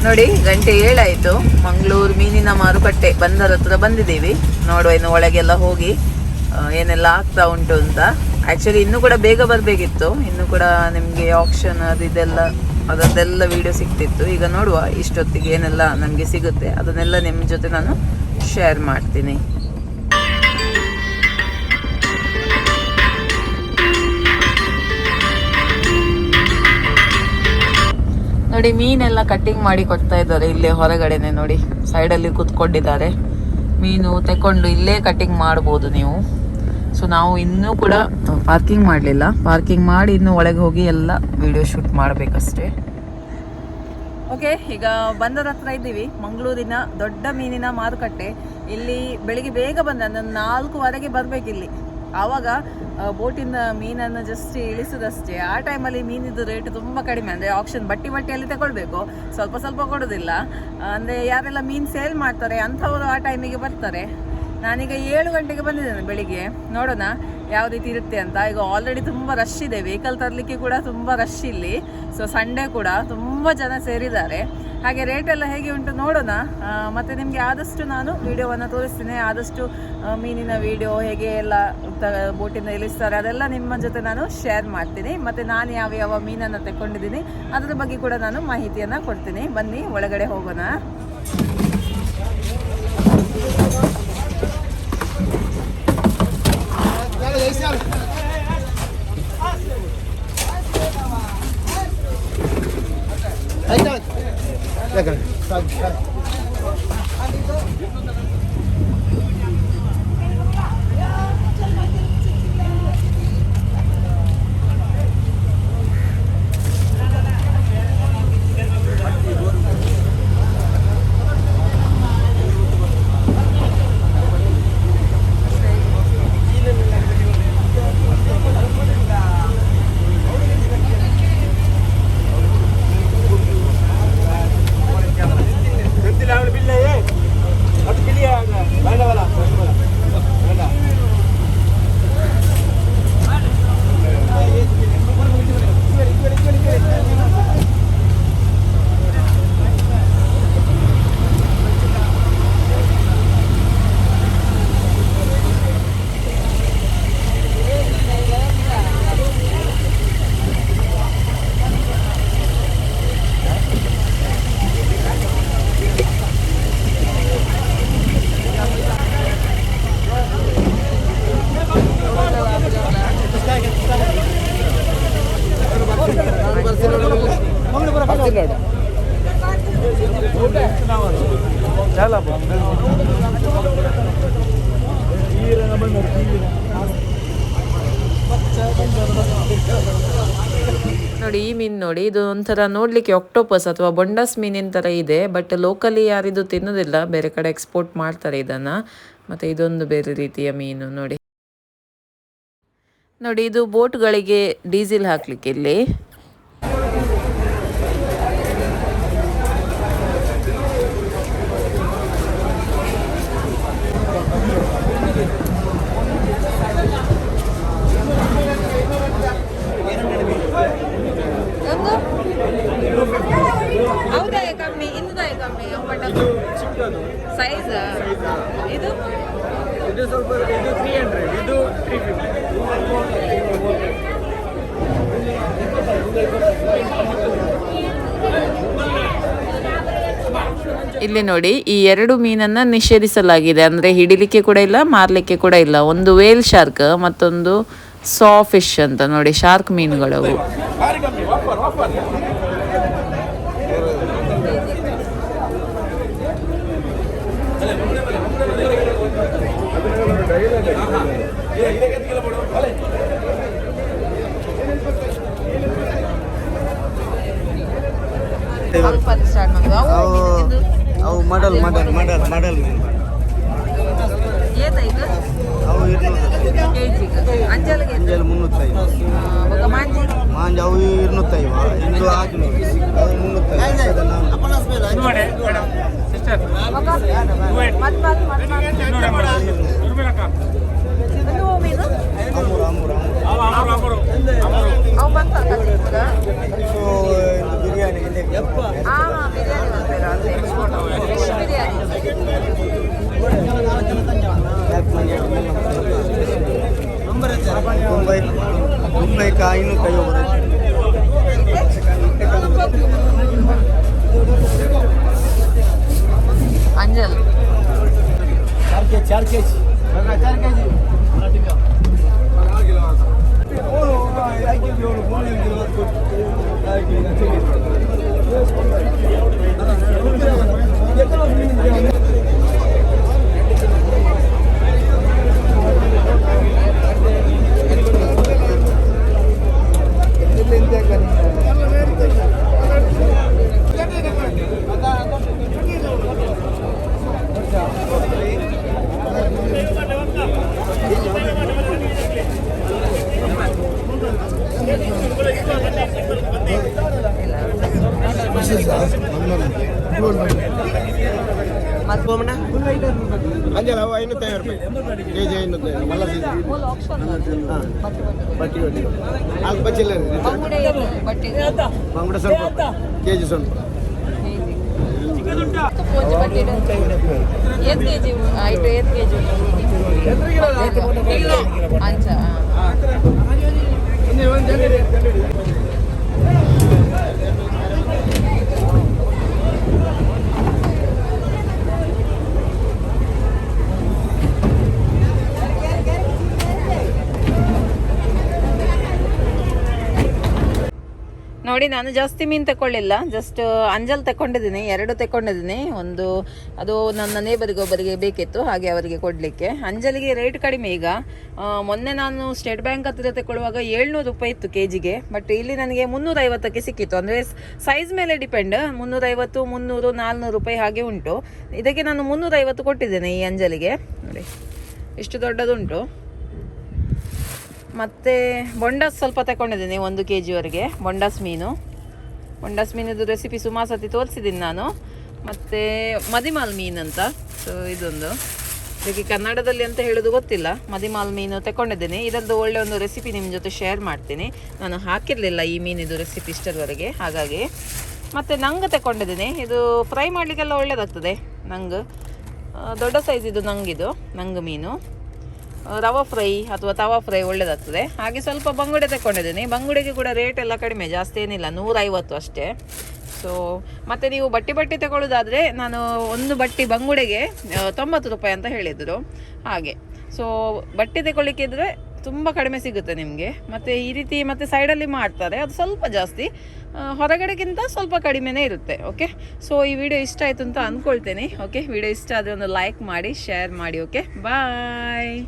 ನೋಡಿ ಗಂಟೆ 7 ಆಯಿತು. ಮಂಗಳೂರು ಮೀನಿನ ಮಾರುಕಟ್ಟೆ ಬಂದರ ಹತ್ರ ಬಂದಿದ್ದೀವಿ. ನೋಡುವ ಇನ್ನು ಒಳಗೆಲ್ಲ ಹೋಗಿ ಏನೆಲ್ಲ ಆಗ್ತಾ ಉಂಟು ಅಂತ. ಆ್ಯಕ್ಚುಲಿ ಇನ್ನೂ ಕೂಡ ಬೇಗ ಬರಬೇಕಿತ್ತು. ಇನ್ನೂ ಕೂಡ ನಿಮಗೆ ಆಪ್ಷನ್ ಅದರದ್ದೆಲ್ಲ ವಿಡಿಯೋ ಸಿಗ್ತಿತ್ತು. ಈಗ ನೋಡುವ ಇಷ್ಟೊತ್ತಿಗೆ ಏನೆಲ್ಲ ನಮಗೆ ಸಿಗುತ್ತೆ ಅದನ್ನೆಲ್ಲ ನಿಮ್ಮ ಜೊತೆ ನಾನು ಶೇರ್ ಮಾಡ್ತೀನಿ. ನೋಡಿ ಮೀನೆಲ್ಲ ಕಟ್ಟಿಂಗ್ ಮಾಡಿ ಕೊಡ್ತಾ ಇದ್ದಾರೆ ಇಲ್ಲೇ ಹೊರಗಡೆನೆ. ನೋಡಿ ಸೈಡಲ್ಲಿ ಕೂತ್ಕೊಂಡಿದ್ದಾರೆ. ಮೀನು ತಕೊಂಡು ಇಲ್ಲೇ ಕಟ್ಟಿಂಗ್ ಮಾಡ್ಬೋದು ನೀವು. ಸೊ ನಾವು ಇನ್ನೂ ಕೂಡ ಪಾರ್ಕಿಂಗ್ ಮಾಡಲಿಲ್ಲ. ಪಾರ್ಕಿಂಗ್ ಮಾಡಿ ಇನ್ನೂ ಒಳಗೆ ಹೋಗಿ ಎಲ್ಲ ವಿಡಿಯೋ ಶೂಟ್ ಮಾಡಬೇಕಷ್ಟೇ. ಓಕೆ, ಈಗ ಬಂದರ ಹತ್ರ ಇದ್ದೀವಿ. ಮಂಗಳೂರಿನ ದೊಡ್ಡ ಮೀನಿನ ಮಾರುಕಟ್ಟೆ. ಇಲ್ಲಿ ಬೆಳಿಗ್ಗೆ ಬೇಗ ಬಂದ, ನಾನು 4:15ಗೆ ಬರಬೇಕಿಲ್ಲಿ. ಆವಾಗ ಬೋಟಿಂದ ಮೀನನ್ನು ಜಸ್ಟ್ ಇಳಿಸೋದಷ್ಟೇ. ಆ ಟೈಮಲ್ಲಿ ಮೀನಿದ್ದು ರೇಟ್ ತುಂಬ ಕಡಿಮೆ. ಅಂದರೆ ಆಕ್ಷನ್ ಬಟ್ಟಿಯಲ್ಲಿ ತಗೊಳ್ಬೇಕು, ಸ್ವಲ್ಪ ಸ್ವಲ್ಪ ಕೊಡೋದಿಲ್ಲ. ಅಂದರೆ ಯಾರೆಲ್ಲ ಮೀನು ಸೇಲ್ ಮಾಡ್ತಾರೆ ಅಂಥವರು ಆ ಟೈಮಿಗೆ ಬರ್ತಾರೆ. ನಾನೀಗ 7 ಗಂಟೆಗೆ ಬಂದಿದ್ದೇನೆ ಬೆಳಿಗ್ಗೆ. ನೋಡೋಣ ಯಾವ ರೀತಿ ಇರುತ್ತೆ ಅಂತ. ಈಗ ಆಲ್ರೆಡಿ ತುಂಬ ರಶ್ ಇದೆ. ವೆಹಿಕಲ್ ತರಲಿಕ್ಕೆ ಕೂಡ ತುಂಬ ರಶ್ ಇಲ್ಲಿ. ಸೊ ಸಂಡೇ ಕೂಡ ತುಂಬ ಜನ ಸೇರಿದ್ದಾರೆ. ಹಾಗೆ ರೇಟ್ ಎಲ್ಲ ಹೇಗೆ ಉಂಟು ನೋಡೋಣ. ಮತ್ತು ನಿಮಗೆ ಆದಷ್ಟು ನಾನು ವಿಡಿಯೋವನ್ನು ತೋರಿಸ್ತೀನಿ. ಆದಷ್ಟು ಮೀನಿನ ವಿಡಿಯೋ ಹೇಗೆ ಎಲ್ಲ ಬೋಟಿಂದ ಇಳಿಸ್ತಾರೆ ಅದೆಲ್ಲ ನಿಮ್ಮ ಜೊತೆ ನಾನು ಶೇರ್ ಮಾಡ್ತೀನಿ. ಮತ್ತು ನಾನು ಯಾವ ಮೀನನ್ನು ತಗೊಂಡಿದ್ದೀನಿ ಅದ್ರ ಬಗ್ಗೆ ಕೂಡ ನಾನು ಮಾಹಿತಿಯನ್ನು ಕೊಡ್ತೀನಿ. ಬನ್ನಿ ಒಳಗಡೆ ಹೋಗೋಣ. ನೋಡಿ ಈ ಮೀನು ನೋಡಿ, ಇದು ಒಂಥರ ನೋಡ್ಲಿಕ್ಕೆ ಆಕ್ಟೋಪಸ್ ಅಥವಾ ಬೊಂಡಸ್ ಮೀನಿನ ತರ ಇದೆ. ಬಟ್ ಲೋಕಲಿ ಯಾರಿದು ತಿನ್ನೋದಿಲ್ಲ, ಬೇರೆ ಕಡೆ ಎಕ್ಸ್ಪೋರ್ಟ್ ಮಾಡ್ತಾರೆ ಇದನ್ನ. ಮತ್ತೆ ಇದೊಂದು ಬೇರೆ ರೀತಿಯ ಮೀನು ನೋಡಿ. ನೋಡಿ ಇದು ಬೋಟ್ಗಳಿಗೆ ಡೀಸೆಲ್ ಹಾಕ್ಲಿಕ್ಕೆ ಇಲ್ಲಿ. ಸೈಜ್ ಇದು ಸ್ವಲ್ಪ ಇದು 300, ಇದು 350. ಇಲ್ಲಿ ನೋಡಿ ಈ 2 ಮೀನನ್ನ ನಿಷೇಧಿಸಲಾಗಿದೆ. ಅಂದ್ರೆ ಹಿಡಿಲಿಕ್ಕೆ ಕೂಡ ಇಲ್ಲ, ಮಾರ್ಲಿಕ್ಕೆ ಕೂಡ ಇಲ್ಲ. ಒಂದು ವೇಲ್ ಶಾರ್ಕ್, ಮತ್ತೊಂದು ಸಾ ಫಿಶ್ ಅಂತ ನೋಡಿ, ಶಾರ್ಕ್ ಮೀನುಗಳವು. मॉडल मॉडल मॉडल मॉडल ये ताई का अहो 200 केजी का अंजल के अंजल 305 ఒక మాంజి మాంజి అవు 205 ఇందు ఆకిలో అవు 305 अपन स्पेल ನೋಡಿ ಮೇಡಂ ಸಿಸ್ಟರ್ ಮತ್ ಇದು ಮೀನು ಅಮೂರ ಅಮೂರ ಅಮೂರ ಅವು ಬಂತ ಕಚ್ಚಿದ ಸೊ ಬಿರಿಯಾನಿ ಇದೆ ಯಪ್ಪ ಬಿರಿಯಾನಿ ಮಾಡ್ತೀರಾ 550 ಅಂಜಲ್ 4 kg ಅಂಜಲ್ ಅವು 550 ರೂಪಾಯಿ ಕೆಜಿ 550 ಮಲ್ಲ ಸೀಸನ್ ಬಟ್ಟಿ ಬಟ್ಟಿ ನಾಲ್ಕು ಬಚ್ಚಿಲ್ಲ ಬಂಗುಡ ಸ್ವಲ್ಪ ಕೆಜಿ ಸ್ವಲ್ಪ ನೋಡಿ, ನಾನು ಜಾಸ್ತಿ ಮೀನು ತಗೊಳ್ಳಿಲ್ಲ, ಜಸ್ಟ್ ಅಂಜಲ್ ತಗೊಂಡಿದ್ದೀನಿ, 2 ತಗೊಂಡಿದ್ದೀನಿ. ಒಂದು ಅದು ನನ್ನ ನೇಬರಿಗೆ ಒಬ್ಬರಿಗೆ ಬೇಕಿತ್ತು, ಹಾಗೆ ಅವರಿಗೆ ಕೊಡಲಿಕ್ಕೆ. ಅಂಜಲಿಗೆ ರೇಟ್ ಕಡಿಮೆ ಈಗ. ಮೊನ್ನೆ ನಾನು ಸ್ಟೇಟ್ ಬ್ಯಾಂಕ್ ಹತ್ತಿರ ತಗೊಳ್ಳುವಾಗ 700 ರೂಪಾಯಿ ಇತ್ತು ಕೆಜಿಗೆ, ಬಟ್ ಇಲ್ಲಿ ನನಗೆ 350ಕ್ಕೆ ಸಿಕ್ಕಿತ್ತು. ಅಂದರೆ ಸೈಜ್ ಮೇಲೆ ಡಿಪೆಂಡ್, 350, 300, 400 ರೂಪಾಯಿ ಹಾಗೆ ಉಂಟು. ಇದಕ್ಕೆ ನಾನು 350 ಕೊಟ್ಟಿದ್ದೇನೆ ಈ ಅಂಜಲಿಗೆ. ನೋಡಿ ಇಷ್ಟು ದೊಡ್ಡದುಂಟು. ಮತ್ತು ಬೊಂಡಾಸ್ ಸ್ವಲ್ಪ ತಗೊಂಡಿದ್ದೀನಿ 1 kgವರೆಗೆ. ಬೊಂಡಾಸ್ ಮೀನದು ರೆಸಿಪಿ ಸುಮಾರು ಸತಿ ತೋರಿಸಿದ್ದೀನಿ ನಾನು. ಮತ್ತು ಮದಿಮಾಲ್ ಮೀನು ಅಂತ, ಸೊ ಇದೊಂದು ಇದಕ್ಕೆ ಕನ್ನಡದಲ್ಲಿ ಅಂತ ಹೇಳೋದು ಗೊತ್ತಿಲ್ಲ. ಮದಿಮಾಲ್ ಮೀನು ತಗೊಂಡಿದ್ದೀನಿ. ಇದರದ್ದು ಒಳ್ಳೆ ಒಂದು ರೆಸಿಪಿ ನಿಮ್ಮ ಜೊತೆ ಶೇರ್ ಮಾಡ್ತೀನಿ. ನಾನು ಹಾಕಿರಲಿಲ್ಲ ಈ ಮೀನಿದು ರೆಸಿಪಿ ಇಷ್ಟರವರೆಗೆ, ಹಾಗಾಗಿ. ಮತ್ತು ನಂಗೆ ತಗೊಂಡಿದ್ದೀನಿ. ಇದು ಫ್ರೈ ಮಾಡಲಿಕ್ಕೆಲ್ಲ ಒಳ್ಳೆಯದಾಗ್ತದೆ. ನಂಗೆ ದೊಡ್ಡ ಸೈಜ್ ಇದು ನಂಗೆ ಮೀನು. ರವಾ ಫ್ರೈ ಅಥವಾ ತವಾ ಫ್ರೈ ಒಳ್ಳೆಯದಾಗ್ತದೆ. ಹಾಗೆ ಸ್ವಲ್ಪ ಬಂಗುಡೆ ತಗೊಂಡಿದ್ದೀನಿ. ಬಂಗುಡೆಗೆ ಕೂಡ ರೇಟ್ ಎಲ್ಲ ಕಡಿಮೆ, ಜಾಸ್ತಿ ಏನಿಲ್ಲ, 150 ಅಷ್ಟೇ. ಸೊ ಮತ್ತು ನೀವು ಬಟ್ಟಿ ತಗೊಳ್ಳೋದಾದರೆ ನಾನು ಒಂದು ಬಟ್ಟಿ ಬಂಗುಡೆಗೆ 90 ರೂಪಾಯಿ ಅಂತ ಹೇಳಿದರು ಹಾಗೆ. ಸೊ ಬಟ್ಟೆ ತಗೊಳ್ಳಿಕ್ಕಿದ್ರೆ ತುಂಬ ಕಡಿಮೆ ಸಿಗುತ್ತೆ ನಿಮಗೆ. ಮತ್ತು ಈ ರೀತಿ ಮತ್ತು ಸೈಡಲ್ಲಿ ಮಾಡ್ತಾರೆ, ಅದು ಸ್ವಲ್ಪ ಜಾಸ್ತಿ, ಹೊರಗಡೆಗಿಂತ ಸ್ವಲ್ಪ ಕಡಿಮೆನೇ ಇರುತ್ತೆ. ಓಕೆ, ಸೊ ಈ ವಿಡಿಯೋ ಇಷ್ಟ ಆಯಿತು ಅಂತ ಅಂದ್ಕೊಳ್ತೇನೆ. ಓಕೆ, ವಿಡಿಯೋ ಇಷ್ಟ ಆದರೆ ಒಂದು ಲೈಕ್ ಮಾಡಿ, ಶೇರ್ ಮಾಡಿ. ಓಕೆ, ಬಾಯ್.